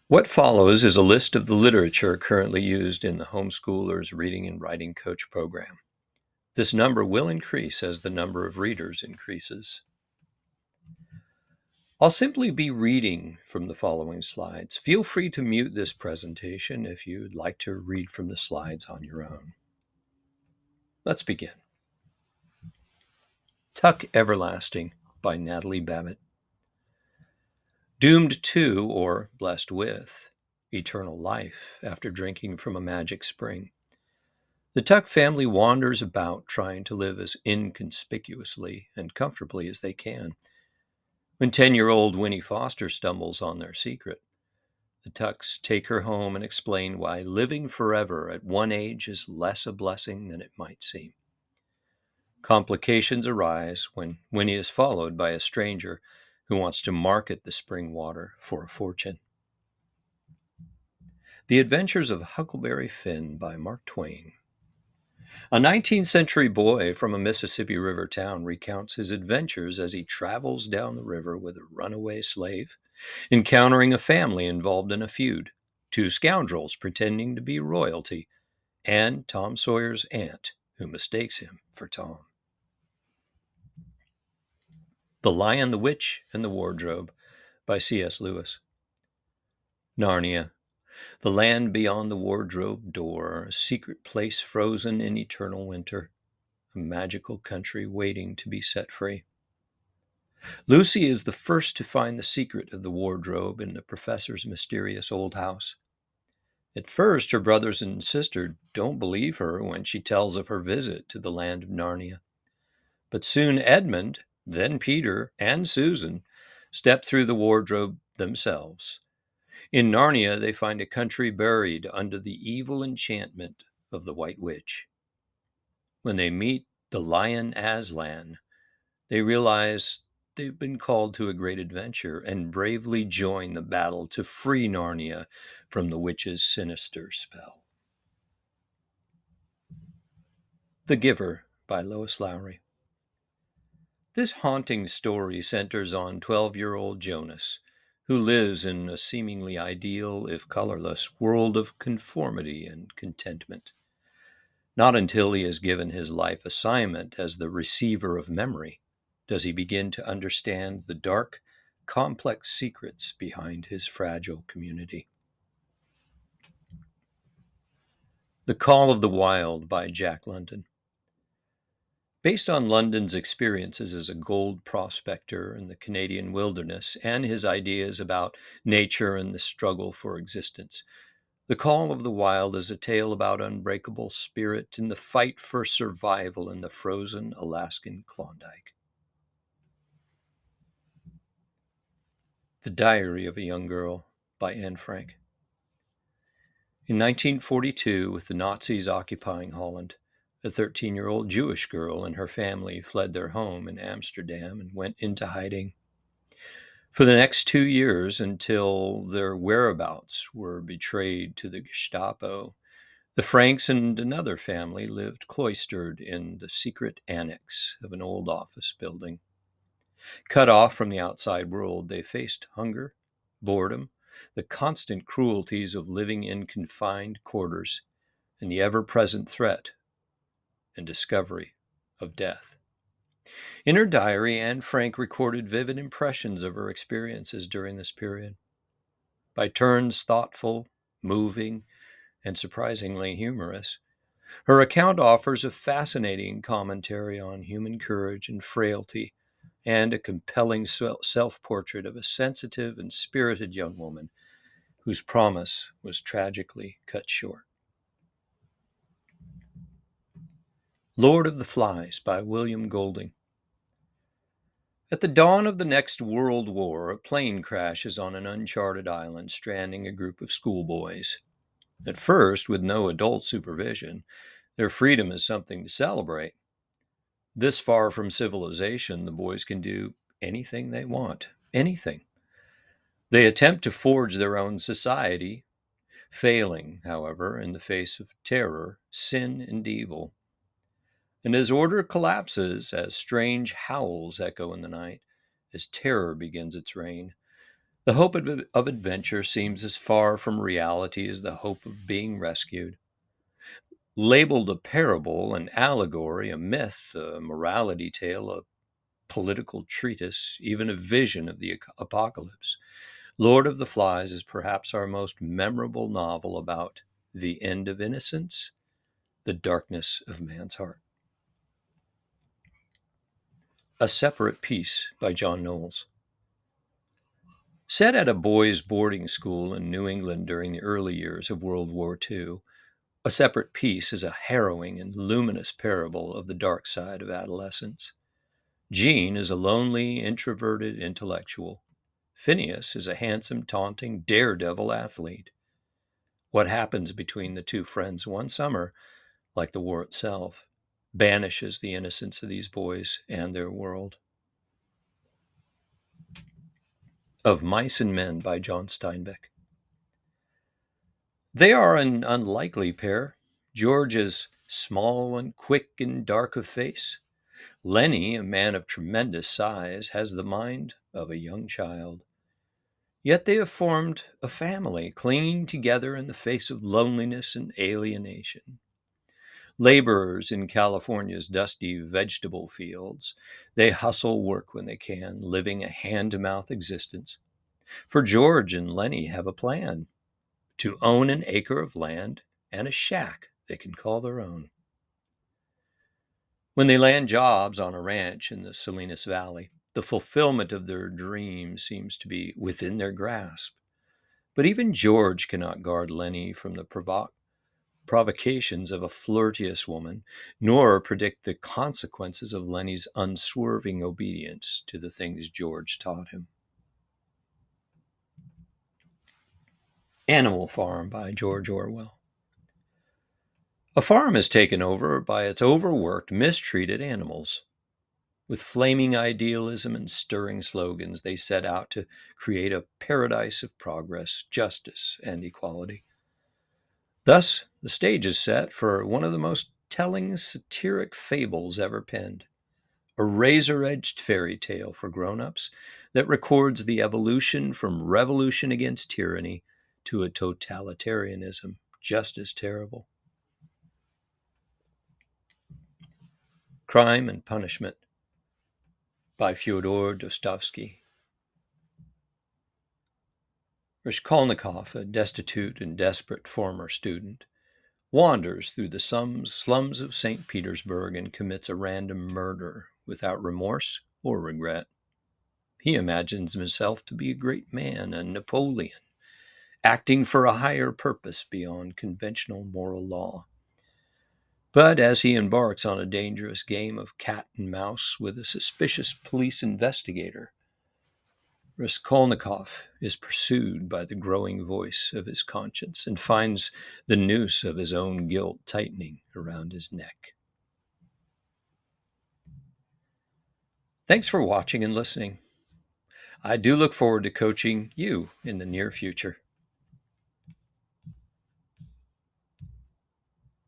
What follows is a list of the literature currently used in the Homeschoolers Reading and Writing Coach program. This number will increase as the number of readers increases. I'll simply be reading from the following slides. Feel free to mute this presentation if you'd like to read from the slides on your own. Let's begin. Tuck Everlasting by Natalie Babbitt. Doomed to, or blessed with, eternal life after drinking from a magic spring, the Tuck family wanders about trying to live as inconspicuously and comfortably as they can. When 10-year-old Winnie Foster stumbles on their secret, the Tucks take her home and explain why living forever at one age is less a blessing than it might seem. Complications arise when Winnie is followed by a stranger who wants to market the spring water for a fortune. The Adventures of Huckleberry Finn by Mark Twain. A 19th century boy from a Mississippi River town recounts his adventures as he travels down the river with a runaway slave, encountering a family involved in a feud, two scoundrels pretending to be royalty, and Tom Sawyer's aunt, who mistakes him for Tom. The Lion, the Witch, and the Wardrobe by C.S. Lewis. Narnia, the land beyond the wardrobe door, a secret place frozen in eternal winter, a magical country waiting to be set free. Lucy is the first to find the secret of the wardrobe in the professor's mysterious old house. At first, her brothers and sister don't believe her when she tells of her visit to the land of Narnia. But soon Edmund, then Peter, and Susan step through the wardrobe themselves. In Narnia, they find a country buried under the evil enchantment of the White Witch. When they meet the lion Aslan, they realize they've been called to a great adventure and bravely join the battle to free Narnia from the witch's sinister spell. The Giver by Lois Lowry. This haunting story centers on 12-year-old Jonas, who lives in a seemingly ideal, if colorless, world of conformity and contentment. Not until he is given his life assignment as the receiver of memory does he begin to understand the dark, complex secrets behind his fragile community. The Call of the Wild by Jack London. Based on London's experiences as a gold prospector in the Canadian wilderness and his ideas about nature and the struggle for existence, The Call of the Wild is a tale about unbreakable spirit in the fight for survival in the frozen Alaskan Klondike. The Diary of a Young Girl by Anne Frank. In 1942, with the Nazis occupying Holland, a 13-year-old Jewish girl and her family fled their home in Amsterdam and went into hiding. For the next 2 years, until their whereabouts were betrayed to the Gestapo, the Franks and another family lived cloistered in the secret annex of an old office building. Cut off from the outside world, they faced hunger, boredom, the constant cruelties of living in confined quarters, and the ever-present threat and discovery of death. In her diary, Anne Frank recorded vivid impressions of her experiences during this period. By turns thoughtful, moving, and surprisingly humorous, her account offers a fascinating commentary on human courage and frailty, and a compelling self-portrait of a sensitive and spirited young woman whose promise was tragically cut short. Lord of the Flies by William Golding. At the dawn of the next World War, a plane crashes on an uncharted island, stranding a group of schoolboys. At first, with no adult supervision, their freedom is something to celebrate. This far from civilization, the boys can do anything they want, anything. They attempt to forge their own society, failing, however, in the face of terror, sin, and evil. And as order collapses, as strange howls echo in the night, as terror begins its reign, The hope of adventure seems as far from reality as the hope of being rescued. Labeled a parable, an allegory, a myth, a morality tale, a political treatise, even a vision of the apocalypse, Lord of the Flies is perhaps our most memorable novel about the end of innocence, the darkness of man's heart. A Separate Peace by John Knowles. Set at a boys' boarding school in New England during the early years of World War II, A Separate Peace is a harrowing and luminous parable of the dark side of adolescence. Jean is a lonely, introverted intellectual. Phineas is a handsome, taunting, daredevil athlete. What happens between the two friends one summer, like the war itself, banishes the innocence of these boys and their world. Of Mice and Men by John Steinbeck. They are an unlikely pair. George is small and quick and dark of face. Lenny, a man of tremendous size, has the mind of a young child. Yet they have formed a family, clinging together in the face of loneliness and alienation. Laborers in California's dusty vegetable fields, they hustle work when they can, living a hand-to-mouth existence. For George and Lenny have a plan: to own an acre of land and a shack they can call their own. When they land jobs on a ranch in the Salinas Valley, the fulfillment of their dream seems to be within their grasp. But even George cannot guard Lenny from the provocations of a flirtatious woman, nor predict the consequences of Lenny's unswerving obedience to the things George taught him. Animal Farm by George Orwell. A farm is taken over by its overworked, mistreated animals. With flaming idealism and stirring slogans, they set out to create a paradise of progress, justice, and equality. Thus, the stage is set for one of the most telling satiric fables ever penned, a razor-edged fairy tale for grown-ups that records the evolution from revolution against tyranny to a totalitarianism just as terrible. Crime and Punishment by Fyodor Dostoevsky. Raskolnikov, a destitute and desperate former student, wanders through the slums of St. Petersburg and commits a random murder without remorse or regret. He imagines himself to be a great man, a Napoleon, acting for a higher purpose beyond conventional moral law. But as he embarks on a dangerous game of cat and mouse with a suspicious police investigator, Raskolnikov is pursued by the growing voice of his conscience and finds the noose of his own guilt tightening around his neck. Thanks for watching and listening. I do look forward to coaching you in the near future.